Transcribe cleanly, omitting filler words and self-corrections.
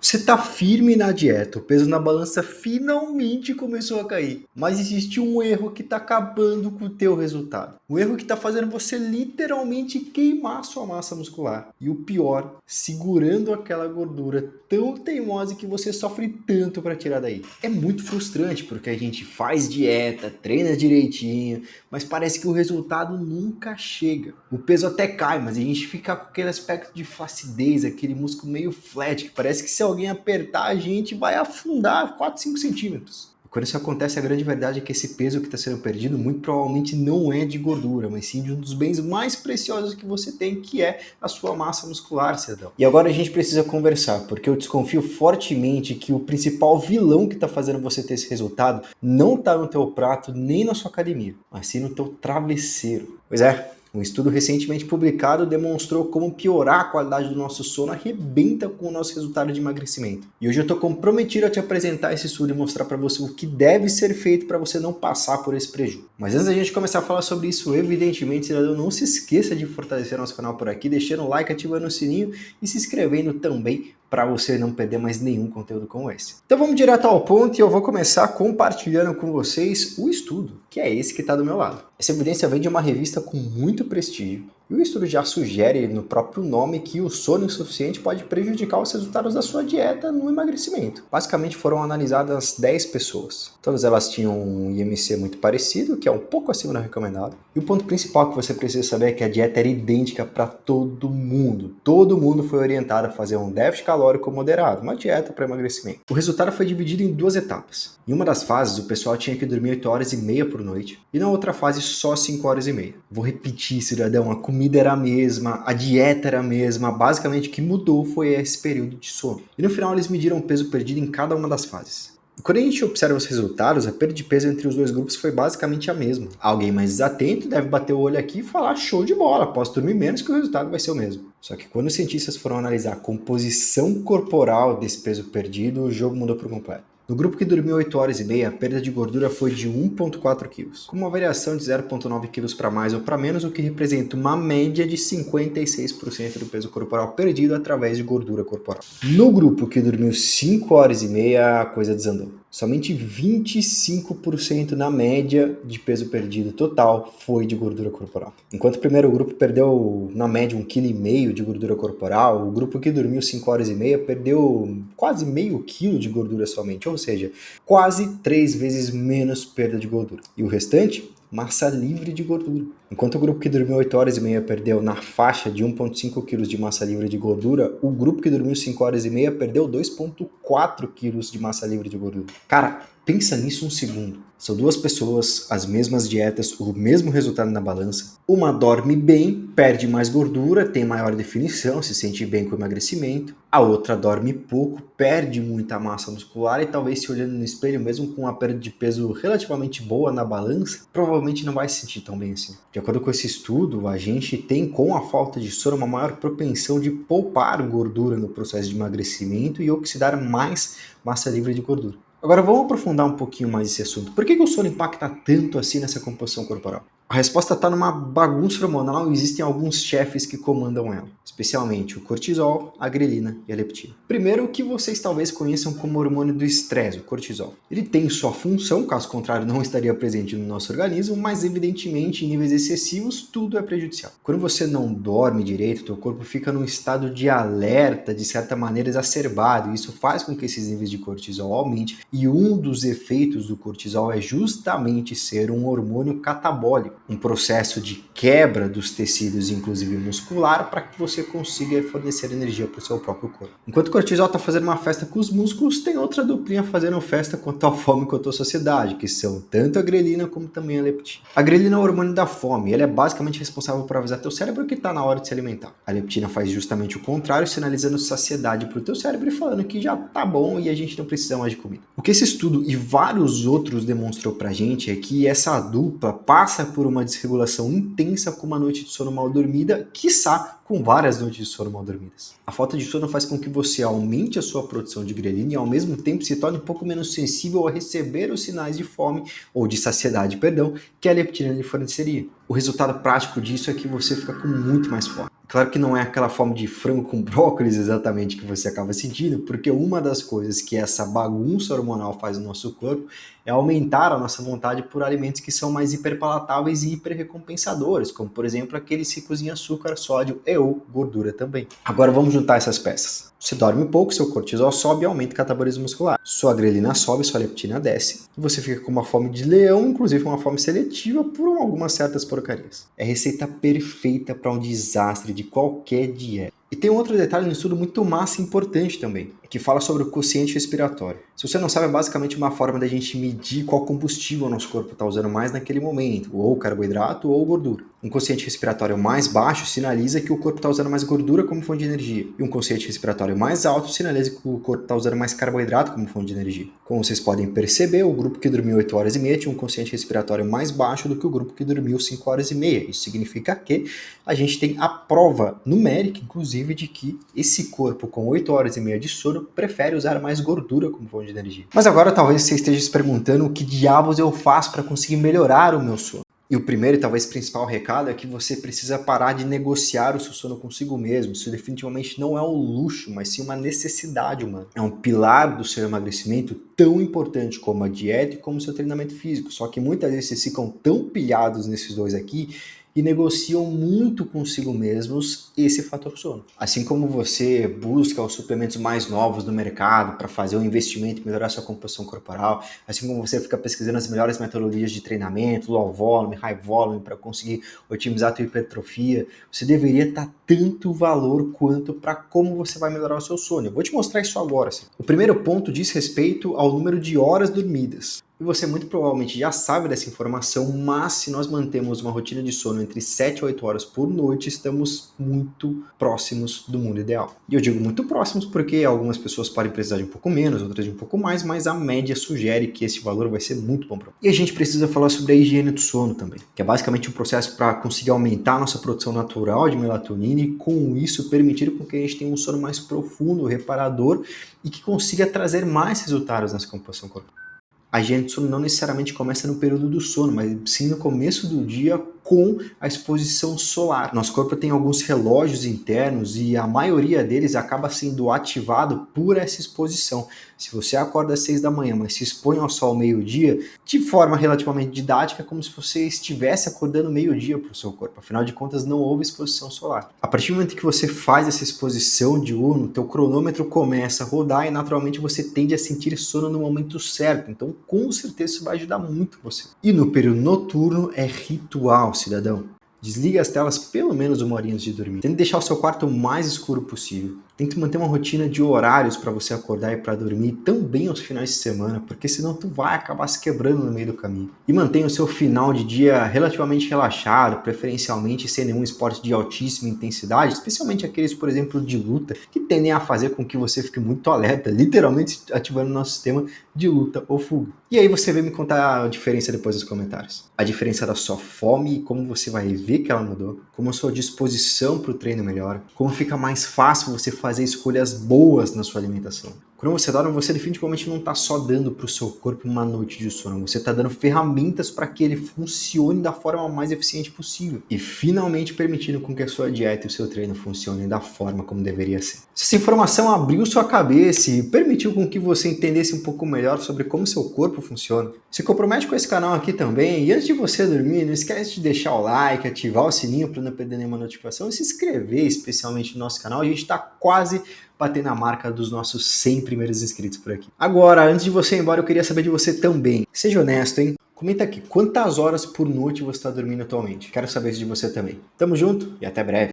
Você está firme na dieta, o peso na balança finalmente começou a cair. Mas existe um erro que está acabando com o teu resultado. Um erro que está fazendo você literalmente queimar sua massa muscular. E o pior, segurando aquela gordura tão teimosa que você sofre tanto para tirar daí. É muito frustrante porque a gente faz dieta, treina direitinho, mas parece que o resultado nunca chega. O peso até cai, mas a gente fica com aquele aspecto de flacidez, aquele músculo meio flat, que parece que se alguém apertar a gente vai afundar 4, 5 centímetros. E quando isso acontece, a grande verdade é que esse peso que está sendo perdido muito provavelmente não é de gordura, mas sim de um dos bens mais preciosos que você tem, que é a sua massa muscular, cidadão. E agora a gente precisa conversar, porque eu desconfio fortemente que o principal vilão que está fazendo você ter esse resultado não está no teu prato nem na sua academia, mas sim no teu travesseiro. Pois é, um estudo recentemente publicado demonstrou como piorar a qualidade do nosso sono arrebenta com o nosso resultado de emagrecimento. E hoje eu estou comprometido a te apresentar esse estudo e mostrar para você o que deve ser feito para você não passar por esse prejuízo. Mas antes da gente começar a falar sobre isso, evidentemente, cidadão, não se esqueça de fortalecer nosso canal por aqui, deixando o like, ativando o sininho e se inscrevendo também para você não perder mais nenhum conteúdo como esse. Então vamos direto ao ponto e eu vou começar compartilhando com vocês o estudo, que é esse que está do meu lado. Essa evidência vem de uma revista com muito prestígio e o estudo já sugere no próprio nome que o sono insuficiente pode prejudicar os resultados da sua dieta no emagrecimento. Basicamente foram analisadas 10 pessoas. Todas elas tinham um IMC muito parecido, que é um pouco acima do recomendado. E o ponto principal que você precisa saber é que a dieta era idêntica para todo mundo. Todo mundo foi orientado a fazer um déficit calórico moderado, uma dieta para emagrecimento. O resultado foi dividido em 2 etapas. Em uma das fases, o pessoal tinha que dormir 8 horas e meia por noite, e na outra fase só 5 horas e meia. Vou repetir, cidadão, a comida era a mesma, a dieta era a mesma, basicamente o que mudou foi esse período de sono. E no final eles mediram o peso perdido em cada uma das fases. E quando a gente observa os resultados, a perda de peso entre os dois grupos foi basicamente a mesma. Alguém mais desatento deve bater o olho aqui e falar: show de bola, posso dormir menos que o resultado vai ser o mesmo. Só que quando os cientistas foram analisar a composição corporal desse peso perdido, o jogo mudou por completo. No grupo que dormiu 8 horas e meia, a perda de gordura foi de 1,4 kg, com uma variação de 0,9 kg para mais ou para menos, o que representa uma média de 56% do peso corporal perdido através de gordura corporal. No grupo que dormiu 5 horas e meia, a coisa desandou. Somente 25% na média de peso perdido total foi de gordura corporal. Enquanto o primeiro grupo perdeu, na média, 1,5 kg de gordura corporal, o grupo que dormiu 5 horas e meia perdeu quase meio quilo de gordura somente, ou seja, quase 3 vezes menos perda de gordura. E o restante? Massa livre de gordura. Enquanto o grupo que dormiu 8 horas e meia perdeu na faixa de 1,5 kg de massa livre de gordura, o grupo que dormiu 5 horas e meia perdeu 2,4 kg de massa livre de gordura. Cara, pensa nisso um segundo. São duas pessoas, as mesmas dietas, o mesmo resultado na balança. Uma dorme bem, perde mais gordura, tem maior definição, se sente bem com o emagrecimento. A outra dorme pouco, perde muita massa muscular e talvez se olhando no espelho, mesmo com uma perda de peso relativamente boa na balança, provavelmente não vai se sentir tão bem assim. De acordo com esse estudo, a gente tem, com a falta de sono, uma maior propensão de poupar gordura no processo de emagrecimento e oxidar mais massa livre de gordura. Agora vamos aprofundar um pouquinho mais esse assunto. Por que o sono impacta tanto assim nessa composição corporal? A resposta está numa bagunça hormonal e existem alguns chefes que comandam ela, especialmente o cortisol, a grelina e a leptina. Primeiro, o que vocês talvez conheçam como hormônio do estresse, o cortisol. Ele tem sua função, caso contrário não estaria presente no nosso organismo, mas evidentemente em níveis excessivos tudo é prejudicial. Quando você não dorme direito, teu corpo fica num estado de alerta, de certa maneira exacerbado, e isso faz com que esses níveis de cortisol aumentem, e um dos efeitos do cortisol é justamente ser um hormônio catabólico, um processo de quebra dos tecidos, inclusive muscular, para que você consiga fornecer energia para o seu próprio corpo. Enquanto o cortisol está fazendo uma festa com os músculos, tem outra duplinha fazendo festa quanto à fome e quanto à saciedade, que são tanto a grelina como também a leptina. A grelina é o hormônio da fome, e ele é basicamente responsável por avisar teu cérebro que está na hora de se alimentar. A leptina faz justamente o contrário, sinalizando saciedade para o teu cérebro e falando que já tá bom e a gente não precisa mais de comida. O que esse estudo e vários outros demonstrou pra gente é que essa dupla passa por uma desregulação intensa com uma noite de sono mal dormida, quiçá com várias noites de sono mal dormidas. A falta de sono faz com que você aumente a sua produção de grelina e ao mesmo tempo se torne um pouco menos sensível a receber os sinais de fome, ou de saciedade, perdão, que a leptina lhe forneceria. O resultado prático disso é que você fica com muito mais fome. Claro que não é aquela fome de frango com brócolis exatamente que você acaba sentindo, porque uma das coisas que essa bagunça hormonal faz no nosso corpo é aumentar a nossa vontade por alimentos que são mais hiperpalatáveis e hiperrecompensadores, como por exemplo aqueles ricos em açúcar, sódio e ou gordura também. Agora vamos juntar essas peças. Você dorme pouco, seu cortisol sobe e aumenta o catabolismo muscular. Sua grelina sobe, sua leptina desce. E você fica com uma fome de leão, inclusive uma fome seletiva por algumas certas porcarias. É a receita perfeita para um desastre de qualquer dieta. E tem um outro detalhe no estudo muito massa e importante também, que fala sobre o quociente respiratório. Se você não sabe, é basicamente uma forma da gente medir qual combustível o nosso corpo está usando mais naquele momento, ou carboidrato ou gordura. Um quociente respiratório mais baixo sinaliza que o corpo está usando mais gordura como fonte de energia, e um quociente respiratório mais alto sinaliza que o corpo está usando mais carboidrato como fonte de energia. Como vocês podem perceber, o grupo que dormiu 8 horas e meia tinha um quociente respiratório mais baixo do que o grupo que dormiu 5 horas e meia. Isso significa que a gente tem a prova numérica, inclusive, de que esse corpo com 8 horas e meia de sono prefere usar mais gordura como fonte de energia. Mas agora talvez você esteja se perguntando o que diabos eu faço para conseguir melhorar o meu sono. E o primeiro e talvez principal recado é que você precisa parar de negociar o seu sono consigo mesmo. Isso definitivamente não é um luxo, mas sim uma necessidade humana. É um pilar do seu emagrecimento tão importante como a dieta e como o seu treinamento físico. Só que muitas vezes vocês ficam tão pilhados nesses dois aqui e negociam muito consigo mesmos esse fator sono. Assim como você busca os suplementos mais novos do mercado para fazer um investimento e melhorar sua composição corporal, assim como você fica pesquisando as melhores metodologias de treinamento, low volume, high volume, para conseguir otimizar a tua hipertrofia, você deveria estar tanto valor quanto para como você vai melhorar o seu sono. Eu vou te mostrar isso agora. Assim. O primeiro ponto diz respeito ao número de horas dormidas. E você muito provavelmente já sabe dessa informação, mas se nós mantemos uma rotina de sono entre 7 e 8 horas por noite, estamos muito próximos do mundo ideal. E eu digo muito próximos porque algumas pessoas podem precisar de um pouco menos, outras de um pouco mais, mas a média sugere que esse valor vai ser muito bom para você. E a gente precisa falar sobre a higiene do sono também, que é basicamente um processo para conseguir aumentar a nossa produção natural de melatonina e com isso permitir com que a gente tenha um sono mais profundo, reparador e que consiga trazer mais resultados nessa composição corporal. A higiene do sono não necessariamente começa no período do sono, mas sim no começo do dia com a exposição solar. Nosso corpo tem alguns relógios internos e a maioria deles acaba sendo ativado por essa exposição. Se você acorda às 6 da manhã, mas se expõe ao sol meio-dia, de forma relativamente didática, é como se você estivesse acordando meio-dia para o seu corpo. Afinal de contas, não houve exposição solar. A partir do momento que você faz essa exposição diurna, o teu cronômetro começa a rodar e naturalmente você tende a sentir sono no momento certo. Então, com certeza, isso vai ajudar muito você. E no período noturno é ritual, cidadão. Desliga as telas pelo menos 1 horinha antes de dormir. Tente deixar o seu quarto o mais escuro possível. Tente manter uma rotina de horários para você acordar e para dormir também aos finais de semana, porque senão tu vai acabar se quebrando no meio do caminho. E mantenha o seu final de dia relativamente relaxado, preferencialmente sem nenhum esporte de altíssima intensidade, especialmente aqueles, por exemplo, de luta, que tendem a fazer com que você fique muito alerta, literalmente ativando o nosso sistema de luta ou fuga. E aí você vem me contar a diferença depois dos comentários. A diferença da sua fome e como você vai ver que ela mudou, como a sua disposição para o treino melhora, como fica mais fácil você fazer escolhas boas na sua alimentação. Quando você dorme, você definitivamente não está só dando para o seu corpo uma noite de sono, você está dando ferramentas para que ele funcione da forma mais eficiente possível e finalmente permitindo com que a sua dieta e o seu treino funcionem da forma como deveria ser. Se essa informação abriu sua cabeça e permitiu com que você entendesse um pouco melhor sobre como seu corpo funciona, se compromete com esse canal aqui também e antes de você dormir, não esquece de deixar o like, ativar o sininho para não perder nenhuma notificação e se inscrever especialmente no nosso canal. A gente está quase bater na marca dos nossos 100 primeiros inscritos por aqui. Agora, antes de você ir embora, eu queria saber de você também. Seja honesto, hein? Comenta aqui, quantas horas por noite você está dormindo atualmente? Quero saber isso de você também. Tamo junto e até breve.